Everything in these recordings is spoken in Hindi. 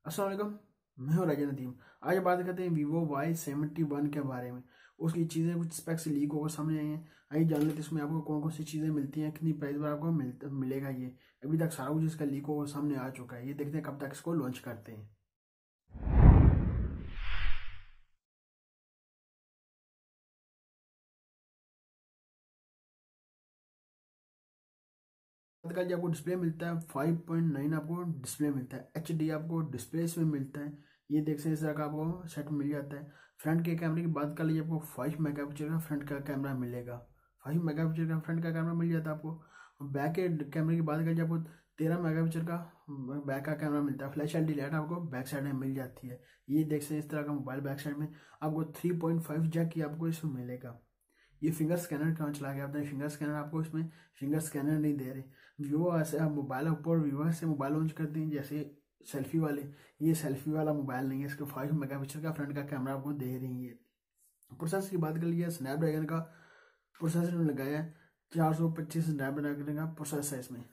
अस्सलाम वालेकुम, मैं हूं राजा नदीम। आज बात करते हैं Vivo Y71 के बारे में। उसकी चीज़ें कुछ स्पेक्स लीक होकर सामने आई हैं। आइए जान लेते हैं इसमें आपको कौन कौन सी चीज़ें मिलती हैं, कितनी प्राइस पर आपको मिलेगा। ये अभी तक सारा कुछ इसका लीक होकर सामने आ चुका है। ये देखते हैं कब तक इसको लॉन्च करते हैं। आजकल जो आपको डिस्प्ले मिलता है 5.9 आपको डिस्प्ले मिलता है, HD आपको डिस्प्ले इसमें मिलता है। ये देख सकते हैं इस तरह का आपको सेट मिल जाता है। फ्रंट के कैमरे की बात कर लीजिए, आपको 5 मेगापिक्सल का फ्रंट का कैमरा मिलेगा। 5 मेगापिक्सल का फ्रंट का कैमरा मिल जाता है आपको। बैक के कैमरे की बात करिए, आपको 13 मेगापिक्सल का बैक का कैमरा मिलता है। फ्लैश एलईडी लाइट आपको बैक साइड में मिल जाती है। ये देख सकते हैं इस तरह का मोबाइल बैक साइड में आपको 3.5 जैक की आपको इसमें मिलेगा। ये फिंगर स्कैनर कहाँ चला गया? आपने फिंगर स्कैनर आपको इसमें फिंगर स्कैनर नहीं दे रहे। वीवो ऐसे आप मोबाइल ऊपर वीवो से मोबाइल लॉन्च करते हैं जैसे सेल्फी वाले। ये सेल्फी वाला मोबाइल नहीं है, इसका 5 मेगापिक्सल का फ्रंट का कैमरा आपको दे रही है। प्रोसेसर की बात कर लीजिए, स्नैपड्रैगन का प्रोसेसर लगाया है। 425 स्नैपड्रैगन का प्रोसेसर है इसमें।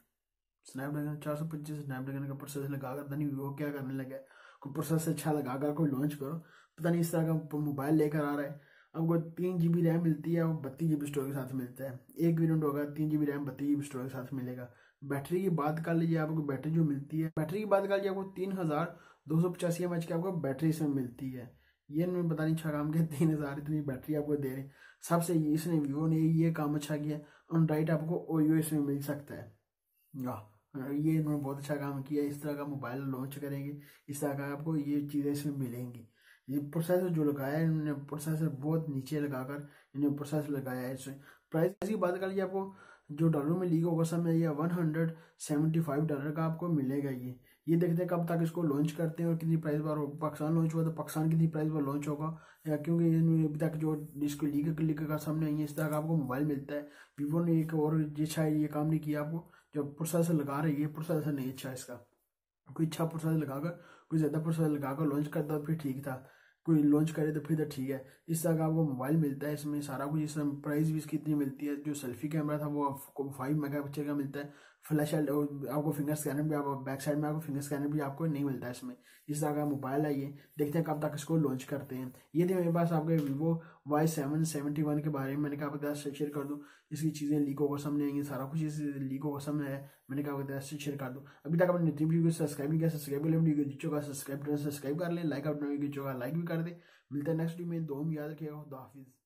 स्नैपड्रैगन 425 स्नैपड्रैगन का प्रोसेसर लगाकर पता नहीं वीवो क्या करने लगा है। कोई प्रोसेसर अच्छा लगाकर कोई लॉन्च करो, पता नहीं इस तरह का मोबाइल लेकर आ रहा है। आपको 3 GB रैम मिलती है और 32 GB स्टोरेज के साथ मिलता है। एक वेरिएंट होगा 3 GB रैम 32 GB स्टोरेज के साथ मिलेगा। बैटरी की बात कर लीजिए, आपको बैटरी जो मिलती है, बैटरी की बात कर लीजिए आपको 3285 mAh की आपको बैटरी इसमें मिलती है। ये इन्होंने पता नहीं अच्छा काम किया, 3000 इतनी बैटरी आपको दे रहे हैं। सबसे इसने वीवो ने ये काम अच्छा किया। एंड्रॉइड आपको ओयो इसमें मिल सकता है। ये इन्होंने बहुत अच्छा काम किया। इस तरह का मोबाइल लॉन्च करेंगे, इस तरह का आपको ये चीज़ें इसमें मिलेंगी। ये प्रोसेसर जो लगाया है इन्होंने, प्रोसेसर बहुत नीचे लगाकर इन्होंने प्रोसेसर लगाया है इसमें। प्राइस की बात कर लीजिए, आपको जो डॉलर में लीक होगा समय ये $175 का आपको मिलेगा। ये देखते हैं कब तक इसको लॉन्च करते हैं और कितनी प्राइस पर। पाकिस्तान लॉन्च हुआ तो पाकिस्तान कितनी प्राइस पर लॉन्च होगा, या क्योंकि इन्होंने अभी तक जो इसको लीक का सामने आई है, इस तरह का आपको मोबाइल मिलता है। वीवो ने एक और अच्छा ये काम नहीं किया। आपको जो प्रोसेसर लगा रही है, प्रोसेसर नहीं अच्छा इसका। कोई अच्छा प्रोसेसर लगाकर, कोई ज़्यादा प्रोसेसर लगाकर लॉन्च करता तो फिर ठीक था। कोई लॉन्च करे तो फिर तो ठीक है। इस तरह का आपको मोबाइल मिलता है इसमें सारा कुछ। इसमें प्राइस भी इसकी इतनी मिलती है। जो सेल्फी कैमरा था वो आपको 5 मेगापिक्सल का मिलता है। फ्लैश आपको फिंगर स्कैनर भी, आपको बैक साइड में आपको फिंगर स्कैनर भी आपको नहीं मिलता है इसमें। इस तरह का मोबाइल है ये। देखते हैं कब तक इसको लॉन्च करते हैं। ये थे मेरे पास आपके Vivo Y771 के बारे में। मैंने कहा आपके साथ शेयर कर दूं। इसकी चीज़ें लीक होकर सामने आएंगी, सारा कुछ इस लीक होकर सामने है। मैंने कहा आपके साथ शेयर कर दूं। अभी तक आपने नितिन वीडियो सब्सक्राइब नहीं किया, सब्सक्राइब कर ले। वीडियो का सब्सक्राइब कर ले, लाइक अपना वीडियो का लाइक भी कर दे। मिलता है नेक्स्ट वीडियो में। दो याद रखिएगा। खुदा हाफिज़।